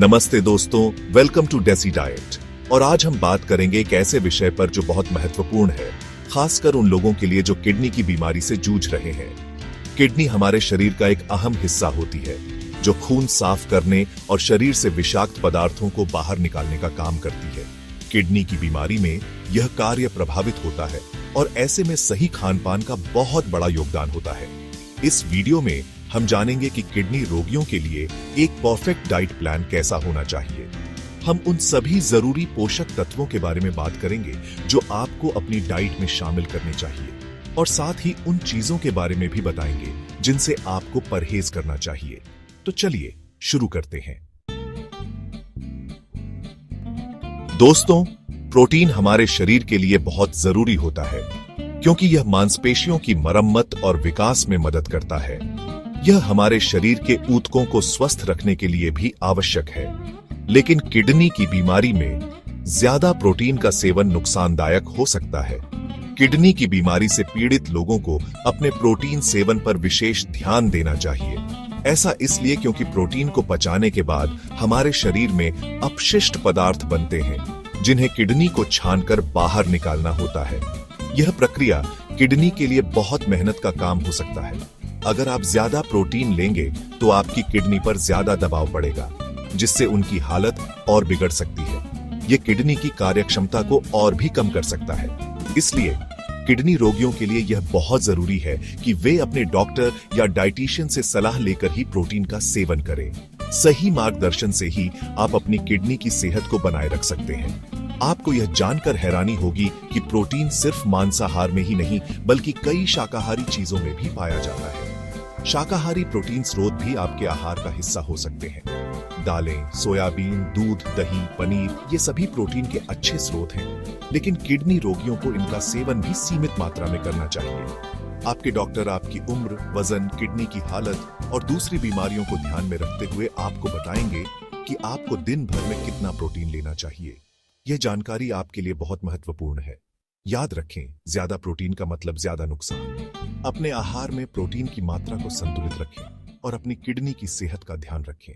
नमस्ते दोस्तों, welcome to deci diet. और आज हम बात करेंगे एक ऐसे विषय पर जो बहुत महत्वपूर्ण है, खासकर उन लोगों के लिए जो किडनी की बीमारी से जूझ रहे हैं। किडनी हमारे शरीर का एक अहम हिस्सा होती है जो खून साफ करने और शरीर से विषाक्त पदार्थों को बाहर निकालने का काम करती है। किडनी की बीमारी में यह कार्य प्रभावित होता है और ऐसे में सही खान-पान का बहुत बड़ा योगदान होता है। इस वीडियो में हम जानेंगे कि किडनी रोगियों के लिए एक परफेक्ट डाइट प्लान कैसा होना चाहिए। हम उन सभी जरूरी पोषक तत्वों के बारे में बात करेंगे जो आपको अपनी डाइट में शामिल करने चाहिए, और साथ ही उन चीजों के बारे में भी बताएंगे जिनसे आपको परहेज करना चाहिए। तो चलिए शुरू करते हैं। दोस्तों, प्रोटीन हमारे शरीर के लिए बहुत जरूरी होता है क्योंकि यह मांसपेशियों की मरम्मत और विकास में मदद करता है। यह हमारे शरीर के ऊतकों को स्वस्थ रखने के लिए भी आवश्यक है। लेकिन किडनी की बीमारी में ज्यादा प्रोटीन का सेवन नुकसानदायक हो सकता है। किडनी की बीमारी से पीड़ित लोगों को अपने प्रोटीन सेवन पर विशेष ध्यान देना चाहिए। ऐसा इसलिए क्योंकि प्रोटीन को पचाने के बाद हमारे शरीर में अपशिष्ट पदार्थ बनते हैं जिन्हें किडनी को छानकर बाहर निकालना होता है। यह प्रक्रिया किडनी के लिए बहुत मेहनत का काम हो सकता है। अगर आप ज्यादा प्रोटीन लेंगे तो आपकी किडनी पर ज्यादा दबाव पड़ेगा, जिससे उनकी हालत और बिगड़ सकती है। यह किडनी की कार्यक्षमता को और भी कम कर सकता है। इसलिए किडनी रोगियों के लिए यह बहुत जरूरी है कि वे अपने डॉक्टर या डाइटिशियन से सलाह लेकर ही प्रोटीन का सेवन करें। सही मार्गदर्शन से ही आप अपनी किडनी की सेहत को बनाए रख सकते हैं। आपको यह जानकर हैरानी होगी कि प्रोटीन सिर्फ मांसाहार में ही नहीं बल्कि कई शाकाहारी चीजों में भी पाया जाता है। शाकाहारी प्रोटीन स्रोत भी आपके आहार का हिस्सा हो सकते हैं। दालें, सोयाबीन, दूध, दही, पनीर ये सभी प्रोटीन के अच्छे स्रोत हैं, लेकिन किडनी रोगियों को इनका सेवन भी सीमित मात्रा में करना चाहिए। आपके डॉक्टर आपकी उम्र, वजन, किडनी की हालत और दूसरी बीमारियों को ध्यान में रखते हुए आपको बताएंगे कि आपको दिन भर में कितना प्रोटीन लेना चाहिए। यह जानकारी आपके लिए बहुत महत्वपूर्ण है। याद रखें, ज्यादा प्रोटीन का मतलब ज्यादा नुकसान। अपने आहार में प्रोटीन की मात्रा को संतुलित रखें और अपनी किडनी की सेहत का ध्यान रखें।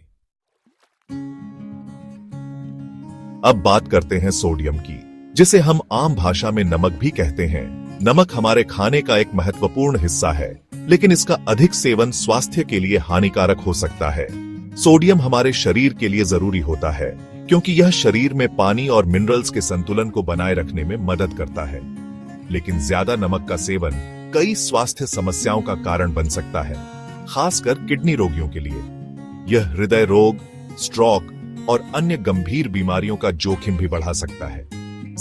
अब बात करते हैं सोडियम की, जिसे हम आम भाषा में नमक भी कहते हैं। नमक हमारे खाने का एक महत्वपूर्ण हिस्सा है, लेकिन इसका अधिक सेवन स्वास्थ्य के लिए हानिकारक हो सकता है। सोडियम हमारे शरीर के लिए जरूरी होता है क्योंकि यह शरीर में पानी और मिनरल्स के संतुलन को बनाए रखने में मदद करता है। लेकिन ज्यादा नमक का सेवन कई स्वास्थ्य समस्याओं का कारण बन सकता है, खासकर किडनी रोगियों के लिए। यह हृदय रोग, स्ट्रोक और अन्य गंभीर बीमारियों का जोखिम भी बढ़ा सकता है।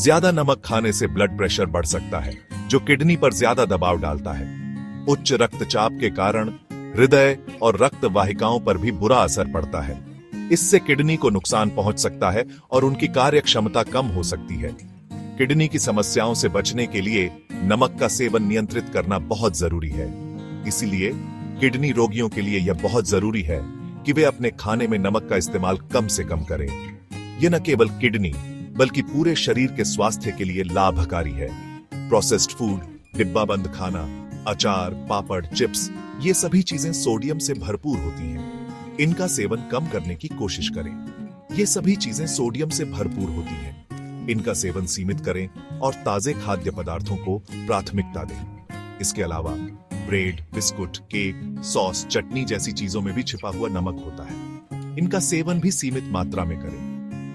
ज्यादा नमक खाने से ब्लड प्रेशर बढ़ सकता है, जो किडनी पर ज्यादा दबाव डालता है। उच्च रक्तचाप के कारण हृदय और रक्त वाहिकाओं पर भी बुरा असर पड़ता है। इससे किडनी को नुकसान पहुंच सकता है और उनकी कार्यक्षमता कम हो सकती है। किडनी की समस्याओं से बचने के लिए नमक का सेवन नियंत्रित करना बहुत जरूरी है। इसीलिए किडनी रोगियों के लिए यह बहुत जरूरी है कि वे अपने खाने में नमक का इस्तेमाल कम से कम करें। यह न केवल किडनी बल्कि पूरे शरीर के स्वास्थ्य के लिए लाभकारी है। प्रोसेस्ड फूड, डिब्बाबंद खाना, अचार, पापड़, चिप्स ये सभी चीजें सोडियम से भरपूर होती हैं। इनका सेवन कम करने की कोशिश करें। ये सभी चीजें सोडियम से भरपूर होती हैं। इनका सेवन सीमित करें और ताजे खाद्य पदार्थों को प्राथमिकता दें। इसके अलावा ब्रेड, बिस्कुट, केक, सॉस, चटनी जैसी चीजों में भी छिपा हुआ नमक होता है। इनका सेवन भी सीमित मात्रा में करें।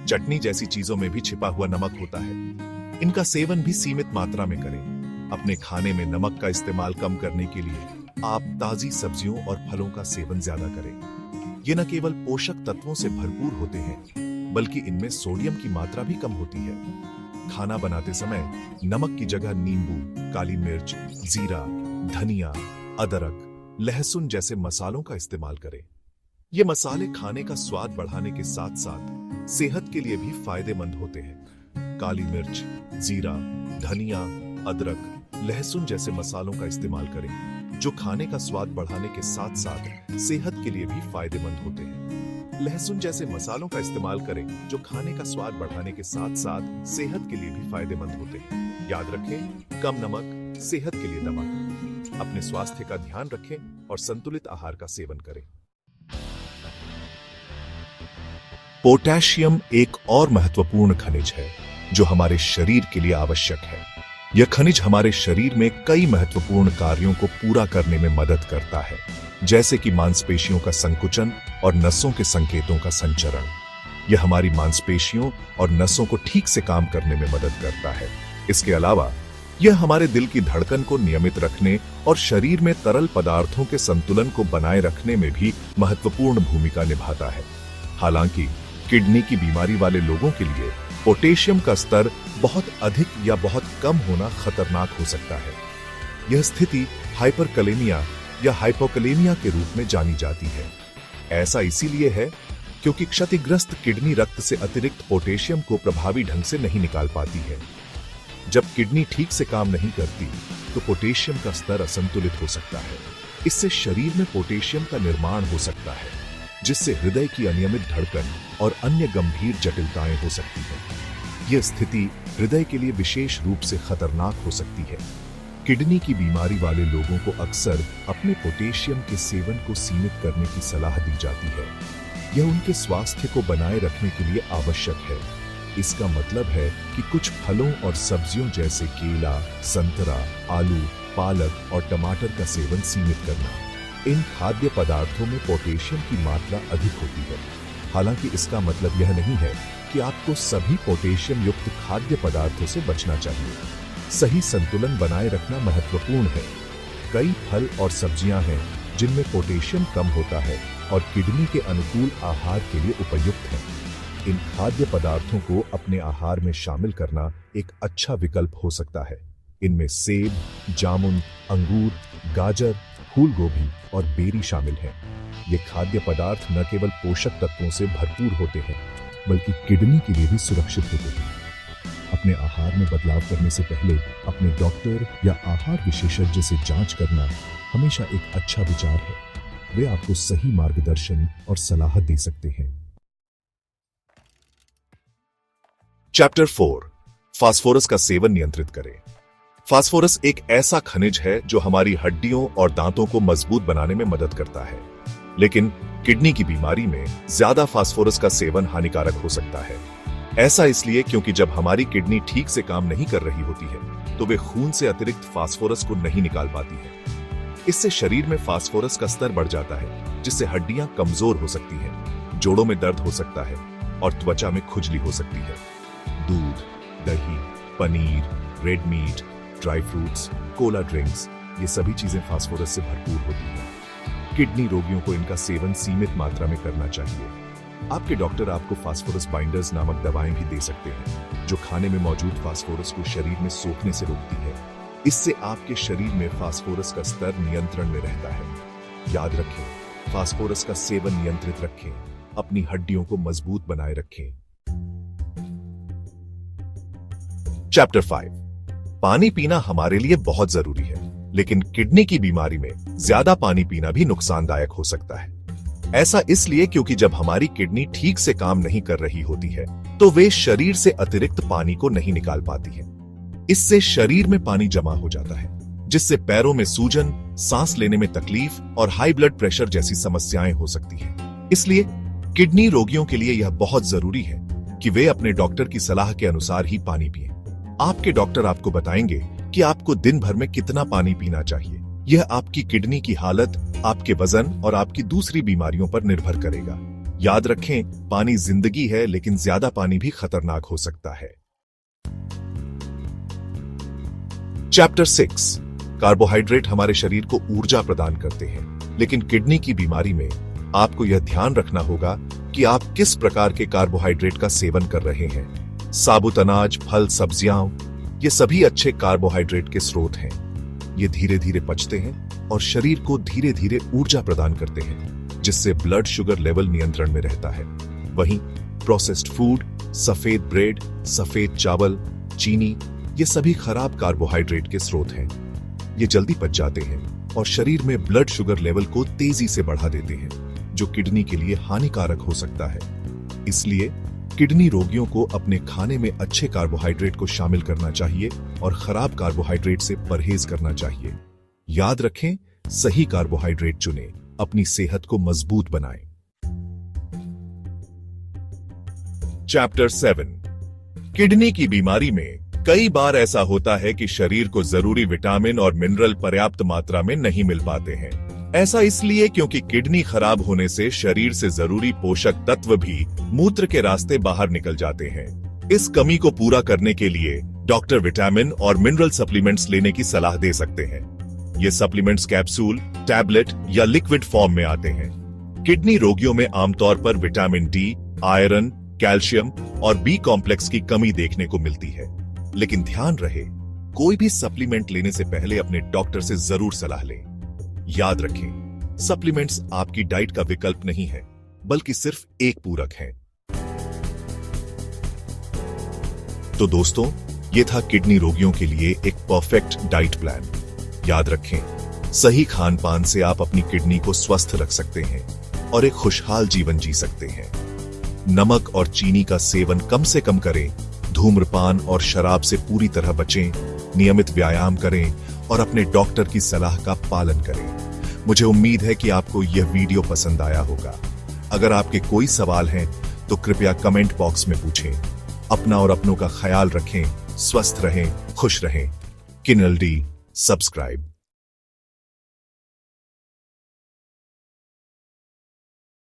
चटनी जैसी चीजों में भी छिपा हुआ नमक होता है। इनका सेवन भी सीमित मात्रा में करें। अपने खाने में नमक का इस्तेमाल कम करने के लिए आप ताजी सब्जियों और फलों का सेवन ज्यादा करें। ये न केवल पोषक तत्वों से भरपूर होते हैं बल्कि इनमें सोडियम की मात्रा भी कम होती है। खाना बनाते समय नमक की जगह नींबू, काली मिर्च, जीरा, धनिया, अदरक, लहसुन जैसे मसालों का इस्तेमाल करें। ये मसाले खाने का स्वाद बढ़ाने के साथ साथ सेहत के लिए भी फायदेमंद होते हैं। काली मिर्च, जीरा, धनिया, अदरक, लहसुन जैसे मसालों का इस्तेमाल करें जो खाने का स्वाद बढ़ाने के साथ साथ सेहत के लिए भी फायदेमंद होते हैं। लहसुन जैसे मसालों का इस्तेमाल करें जो खाने का स्वाद बढ़ाने के साथ साथ सेहत के लिए भी फायदेमंद होते हैं। याद रखें, कम नमक सेहत के लिए नमक। अपने स्वास्थ्य का ध्यान रखें और संतुलित आहार का सेवन करें। पोटेशियम एक और महत्वपूर्ण खनिज है जो हमारे शरीर के लिए आवश्यक है। यह खनिज हमारे शरीर में कई महत्वपूर्ण कार्यों को पूरा करने में मदद करता है, जैसे कि मांसपेशियों का संकुचन और नसों के संकेतों का संचरण। यह हमारी मांसपेशियों और नसों को ठीक से काम करने में मदद करता है। इसके अलावा यह हमारे दिल की धड़कन को नियमित रखने और शरीर में तरल पदार्थों के संतुलन को बनाए रखने में भी महत्वपूर्ण भूमिका निभाता है। हालांकि किडनी की बीमारी वाले लोगों के लिए पोटेशियम का स्तर बहुत अधिक या बहुत कम होना खतरनाक हो सकता है। यह स्थिति हाइपरकलेमिया या हाइपोकलेमिया के रूप में जानी जाती है। ऐसा इसीलिए है क्योंकि क्षतिग्रस्त किडनी रक्त से अतिरिक्त पोटेशियम को प्रभावी ढंग से नहीं निकाल पाती है। जब किडनी ठीक से काम नहीं करती तो पोटेशियम का स्तर असंतुलित हो सकता है। इससे शरीर में पोटेशियम का निर्माण हो सकता है, जिससे हृदय की अनियमित धड़कन और अन्य गंभीर जटिलताएं हो सकती हैं। यह स्थिति हृदय के लिए विशेष रूप से खतरनाक हो सकती है। किडनी की बीमारी वाले लोगों को अक्सर अपने पोटेशियम के सेवन को सीमित करने की सलाह दी जाती है। यह उनके स्वास्थ्य को बनाए रखने के लिए आवश्यक है। इसका मतलब है कि कुछ फलों और सब्जियों जैसे केला, संतरा, आलू, पालक और टमाटर का सेवन सीमित करना। इन खाद्य पदार्थों में पोटेशियम की मात्रा अधिक होती है। हालांकि इसका मतलब यह नहीं है कि आपको सभी पोटेशियम युक्त खाद्य पदार्थों से बचना चाहिए। सही संतुलन बनाए रखना महत्वपूर्ण है। कई फल और सब्जियां हैं जिनमें पोटेशियम कम होता है और किडनी के अनुकूल आहार के लिए उपयुक्त है। इन खाद्य पदार्थों को अपने आहार में शामिल करना एक अच्छा विकल्प हो सकता है। इनमें सेब, जामुन, अंगूर, गाजर, फूल गोभी और बेरी शामिल हैं। ये खाद्य पदार्थ न केवल पोषक तत्वों से भरपूर होते हैं, बल्कि किडनी के लिए भी सुरक्षित होते हैं। अपने आहार में बदलाव करने से पहले अपने डॉक्टर या आहार विशेषज्ञ से जांच करना हमेशा एक अच्छा विचार है। वे आपको सही मार्गदर्शन और सलाह दे सकते हैं। चैप्टर 4, फास्फोरस का सेवन नियंत्रित करें। फास्फोरस एक ऐसा खनिज है जो हमारी हड्डियों और दांतों को मजबूत बनाने में मदद करता है। लेकिन किडनी की बीमारी में ज्यादा फास्फोरस का सेवन हानिकारक हो सकता है। ऐसा इसलिए क्योंकि जब हमारी किडनी ठीक से काम नहीं कर रही होती है तो वे खून से अतिरिक्त फास्फोरस को नहीं निकाल पाती है। इससे शरीर में फास्फोरस का स्तर बढ़ जाता है, जिससे हड्डियां कमजोर हो सकती हैं, जोड़ों में दर्द हो सकता है और त्वचा में खुजली हो सकती है। दूध, दही, paneer, red meat, dry fruits, Cola drinks, ये सभी चीजें फास्फोरस से भरपूर होती हैं। किडनी रोगियों को इनका सेवन सीमित मात्रा में करना चाहिए। आपके डॉक्टर आपको फास्फोरस बाइंडर्स नामक दवाएं भी दे सकते हैं, जो खाने में मौजूद फास्फोरस को शरीर में सोखने से रोकती है। इससे आपके शरीर में फास्फोरस का स्तर नियंत्रण में रहता है। याद रखें, फास्फोरस का सेवन नियंत्रित रखें, अपनी हड्डियों को मजबूत बनाए रखें। चैप्टर 5, पानी पीना हमारे लिए बहुत जरूरी है, लेकिन किडनी की बीमारी में ज्यादा पानी पीना भी नुकसानदायक हो सकता है। ऐसा इसलिए क्योंकि जब हमारी किडनी ठीक से काम नहीं कर रही होती है तो वे शरीर से अतिरिक्त पानी को नहीं निकाल पाती है। इससे शरीर में पानी जमा हो जाता है, जिससे पैरों में सूजन, सांस लेने में तकलीफ और हाई ब्लड प्रेशर जैसी समस्याएं हो सकती हैं। इसलिए किडनी रोगियों के लिए यह बहुत जरूरी है कि वे अपने डॉक्टर की सलाह के अनुसार ही पानी पिएं। आपके डॉक्टर आपको बताएंगे कि आपको दिन भर में कितना पानी पीना चाहिए। यह आपकी किडनी की हालत, आपके वजन और आपकी दूसरी बीमारियों पर निर्भर करेगा। याद रखें, पानी जिंदगी है, लेकिन ज्यादा पानी भी खतरनाक हो सकता है। चैप्टर 6, कार्बोहाइड्रेट हमारे शरीर को ऊर्जा प्रदान करते हैं, लेकिन किडनी की बीमारी में आपको यह ध्यान रखना होगा कि आप किस प्रकार के कार्बोहाइड्रेट का सेवन कर रहे हैं। साबुत अनाज, फल, सब्जियां, ये सभी अच्छे कार्बोहाइड्रेट के स्रोत हैं। ये धीरे धीरे पचते हैं और शरीर को धीरे धीरे ऊर्जा प्रदान करते हैं, जिससे ब्लड शुगर लेवल नियंत्रण में रहता है। वहीं प्रोसेस्ड फूड, सफेद ब्रेड, सफेद चावल, चीनी, ये सभी खराब कार्बोहाइड्रेट के स्रोत हैं। ये जल्दी पच जाते हैं और शरीर में ब्लड शुगर लेवल को तेजी से बढ़ा देते हैं, जो किडनी के लिए हानिकारक हो सकता है। इसलिए किडनी रोगियों को अपने खाने में अच्छे कार्बोहाइड्रेट को शामिल करना चाहिए और खराब कार्बोहाइड्रेट से परहेज करना चाहिए। याद रखें, सही कार्बोहाइड्रेट चुनें, अपनी सेहत को मजबूत बनाएं। चैप्टर 7। किडनी की बीमारी में कई बार ऐसा होता है कि शरीर को जरूरी विटामिन और मिनरल पर्याप्त मात्रा में नहीं मिल पाते हैं। ऐसा इसलिए क्योंकि किडनी खराब होने से शरीर से जरूरी पोषक तत्व भी मूत्र के रास्ते बाहर निकल जाते हैं। इस कमी को पूरा करने के लिए डॉक्टर विटामिन और मिनरल सप्लीमेंट्स लेने की सलाह दे सकते हैं। ये सप्लीमेंट्स कैप्सूल, टैबलेट या लिक्विड फॉर्म में आते हैं। किडनी रोगियों में आमतौर पर विटामिन डी, आयरन, कैल्शियम और बी कॉम्प्लेक्स की कमी देखने को मिलती है। लेकिन ध्यान रहे, कोई भी सप्लीमेंट लेने से पहले अपने डॉक्टर से जरूर सलाह लें। याद रखें, सप्लीमेंट्स आपकी डाइट का विकल्प नहीं है, बल्कि सिर्फ एक पूरक है। तो दोस्तों, ये था किडनी रोगियों के लिए एक परफेक्ट डाइट प्लान। याद रखें, सही खान पान से आप अपनी किडनी को स्वस्थ रख सकते हैं और एक खुशहाल जीवन जी सकते हैं। नमक और चीनी का सेवन कम से कम करें, धूम्रपान और शराब से पूरी तरह बचें, नियमित व्यायाम करें और अपने डॉक्टर की सलाह का पालन करें। मुझे उम्मीद है कि आपको यह वीडियो पसंद आया होगा। अगर आपके कोई सवाल हैं तो कृपया कमेंट बॉक्स में पूछें। अपना और अपनों का ख्याल रखें, स्वस्थ रहें, खुश रहें। किनल डी सब्सक्राइब।